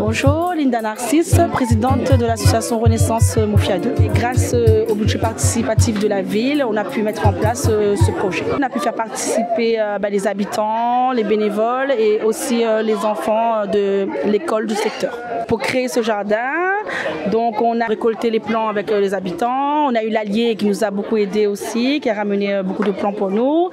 Bonjour, Linda Narcisse, présidente de l'association Renaissance Mofia 2. Et grâce au budget participatif de la ville, on a pu mettre en place ce projet. On a pu faire participer les habitants, les bénévoles et aussi les enfants de l'école du secteur. Pour créer ce jardin, donc on a récolté les plants avec les habitants, on a eu l'allié qui nous a beaucoup aidé aussi, qui a ramené beaucoup de plants pour nous,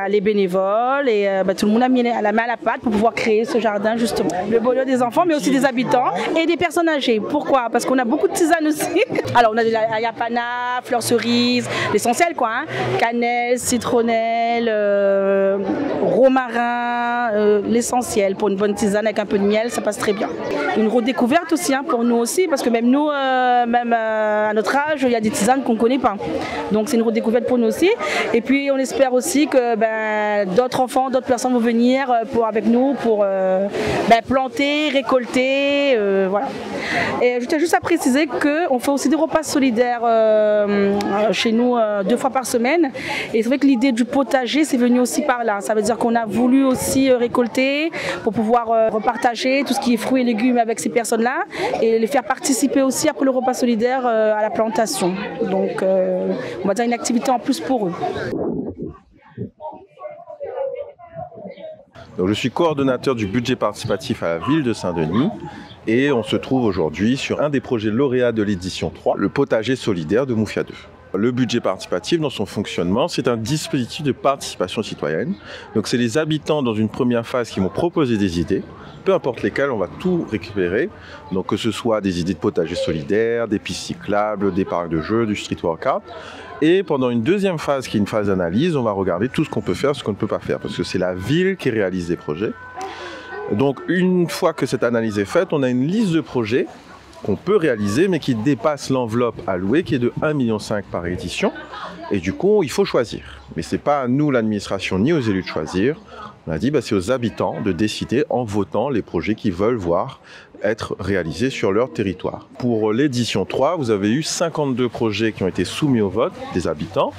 les bénévoles et tout le monde a mis la main à la pâte pour pouvoir créer ce jardin justement. Le bonheur des enfants mais aussi des habitants et des personnes âgées. Pourquoi? Parce qu'on a beaucoup de tisanes aussi. Alors on a de la ayapana, fleurs cerises, l'essentiel quoi, hein. Cannelle, citronnelle, romarin, l'essentiel pour une bonne tisane avec un peu de miel, ça passe très bien. Une redécouverte aussi hein, pour nous aussi parce que même nous, à notre âge, il y a des tisanes qu'on ne connaît pas. Donc c'est une redécouverte pour nous aussi. Et puis on espère aussi que d'autres enfants, d'autres personnes vont venir avec nous pour planter, récolter, voilà. Et je tiens juste à préciser qu'on fait aussi des repas solidaires chez nous 2 fois par semaine. Et c'est vrai que l'idée du potager, c'est venu aussi par là. Ça veut dire qu'on a voulu aussi récolter pour pouvoir repartager tout ce qui est fruits et légumes avec ces personnes-là et les faire participer aussi après le repas solidaire à la plantation. Donc on va dire une activité en plus pour eux. Donc, je suis coordonnateur du budget participatif à la ville de Saint-Denis et on se trouve aujourd'hui sur un des projets lauréats de l'édition 3, le potager solidaire de Mofia 2. Le budget participatif, dans son fonctionnement, c'est un dispositif de participation citoyenne. Donc c'est les habitants dans une première phase qui vont proposer des idées, peu importe lesquelles, on va tout récupérer. Donc que ce soit des idées de potager solidaire, des pistes cyclables, des parcs de jeux, du street workout. Et pendant une deuxième phase, qui est une phase d'analyse, on va regarder tout ce qu'on peut faire, ce qu'on ne peut pas faire, parce que c'est la ville qui réalise les projets. Donc une fois que cette analyse est faite, on a une liste de projets qu'on peut réaliser, mais qui dépasse l'enveloppe allouée, qui est de 1,5 million par édition. Et du coup, il faut choisir. Mais ce n'est pas à nous, l'administration, ni aux élus de choisir. On a dit c'est aux habitants de décider en votant les projets qu'ils veulent voir être réalisés sur leur territoire. Pour l'édition 3, vous avez eu 52 projets qui ont été soumis au vote des habitants.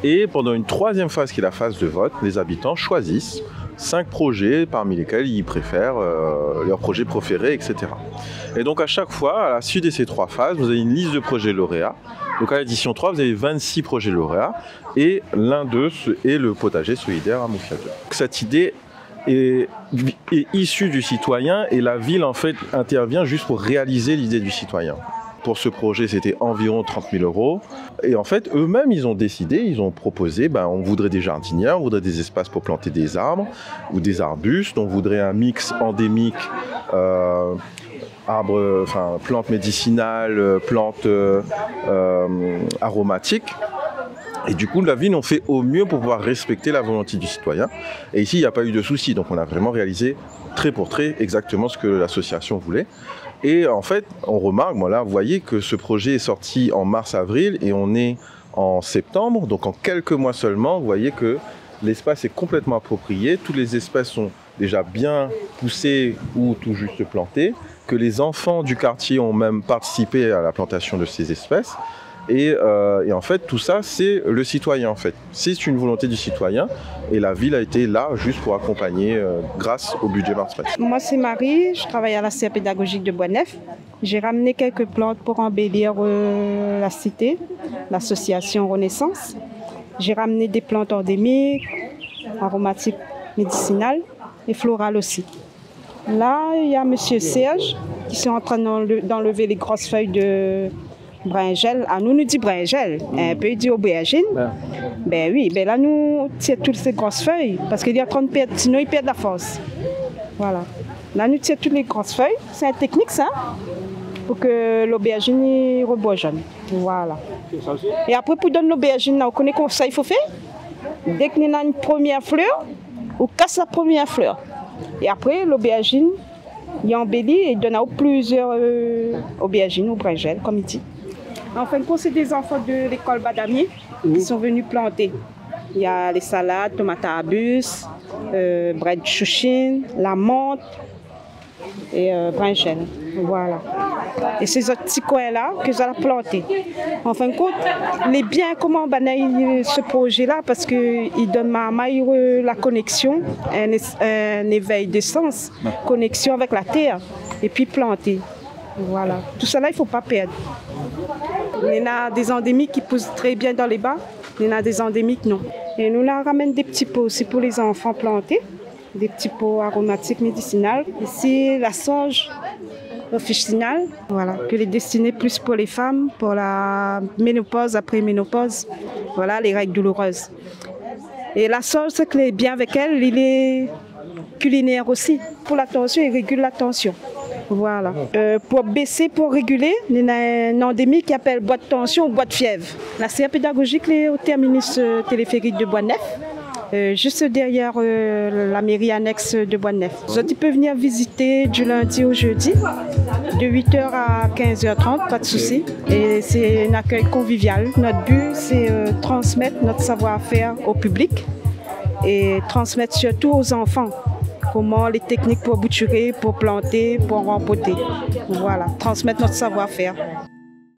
Et pendant une troisième phase, qui est la phase de vote, les habitants choisissent 5 projets parmi lesquels ils préfèrent leurs projets préférés, etc. Et donc à chaque fois, à la suite de ces 3 phases, vous avez une liste de projets lauréats. Donc à l'édition 3, vous avez 26 projets lauréats et l'un d'eux est le potager solidaire à Mofia 2. Cette idée est issue du citoyen et la ville en fait intervient juste pour réaliser l'idée du citoyen. Pour ce projet, c'était environ 30 000 €. Et en fait, eux-mêmes, ils ont décidé, ils ont proposé, on voudrait des jardinières, on voudrait des espaces pour planter des arbres ou des arbustes, on voudrait un mix endémique, plantes médicinales, plantes aromatiques. Et du coup, la ville, on fait au mieux pour pouvoir respecter la volonté du citoyen. Et ici, il n'y a pas eu de souci. Donc, on a vraiment réalisé trait pour trait exactement ce que l'association voulait. Et en fait, on remarque, vous voyez que ce projet est sorti en mars-avril et on est en septembre. Donc, en quelques mois seulement, vous voyez que l'espace est complètement approprié. Toutes les espèces sont déjà bien poussées ou tout juste plantées. Que les enfants du quartier ont même participé à la plantation de ces espèces. Et en fait, tout ça, c'est le citoyen, en fait. C'est une volonté du citoyen et la ville a été là juste pour accompagner grâce au budget participatif. Moi, c'est Marie, je travaille à la CA pédagogique de Boisneuf. J'ai ramené quelques plantes pour embellir la cité, l'association Renaissance. J'ai ramené des plantes endémiques, aromatiques, médicinales et florales aussi. Là, il y a M. Serge qui sont en train d'enlever les grosses feuilles de brinjel. À nous dit brinjel, un peu dit aubergine. Là, nous tirons toutes ces grosses feuilles parce qu'il y a 30 perdre, sinon ils perdent la force. Voilà. Là, nous tirons toutes les grosses feuilles. C'est une technique, ça, pour que l'aubergine rebourgeonne. Voilà. Et après, pour donner l'aubergine, on connaît comment ça il faut faire. Dès qu'on a une première fleur, on casse la première fleur. Et après, l'aubergine, il embellit et il donne à plusieurs aubergines ou brinjel, comme il dit. En fin de compte, c'est des enfants de l'école Badamier qui sont venus planter. Il y a les salades, tomates à abus, bread chouchine, la menthe, et Bringel. Voilà. Et c'est ce petit coin-là que j'allais planter. En fin de compte, les biens, comment ce projet-là, parce qu'il donne à la connexion, un éveil de sens, connexion avec la terre, et puis planter. Voilà. Tout ça là, il ne faut pas perdre. Il y en a des endémiques qui poussent très bien dans les bas, il y en a des endémiques non. Et nous là, on ramène des petits pots aussi pour les enfants plantés, des petits pots aromatiques médicinales. Ici, la sauge officinale, voilà, que les destinée plus pour les femmes, pour la ménopause, après ménopause, voilà, les règles douloureuses. Et la sauge, ce qui est bien avec elle, il est culinaire aussi. Pour la tension, il régule la tension. Voilà. Pour baisser, pour réguler, il y a un endémique qui appelle bois de tension ou bois de fièvre. La CA pédagogique est au terminus téléphérique de Bois-Neuf, juste derrière la mairie annexe de Bois-Neuf. Ils peuvent venir visiter du lundi au jeudi, de 8h à 15h30, pas de souci. Et c'est un accueil convivial. Notre but, c'est transmettre notre savoir-faire au public et transmettre surtout aux enfants. Comment les techniques pour bouturer, pour planter, pour rempoter. Voilà, transmettre notre savoir-faire.